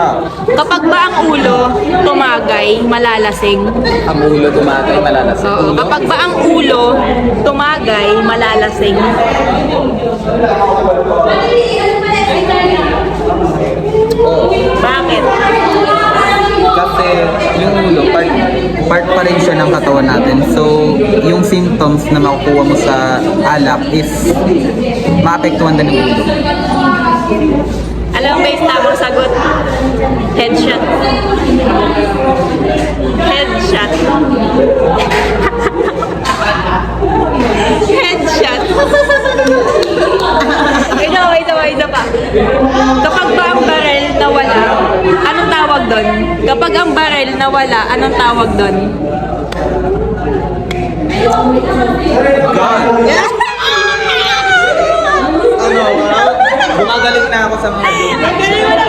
Ah, Kapag ba ang ulo tumagay, malalasing? ang ulo tumatay, malalasing. Oo. Ulo? Kapag ba ang ulo tumagay, malalasing? Oo. Bakit? Kasi yung ulo, part pa rin siya ng katawan natin. So, yung symptoms na makukuha mo sa alak is maapektuhan din ng ulo. Alam mo ba yung tamang sagot? Headshot. Headshot. Headshot. Isa pa. Kapag ba ang barrel nawala, anong tawag doon? Kapag ang barrel nawala, anong tawag doon? God! Ano? Gumagaling na ako sa mga Ang galing mo na.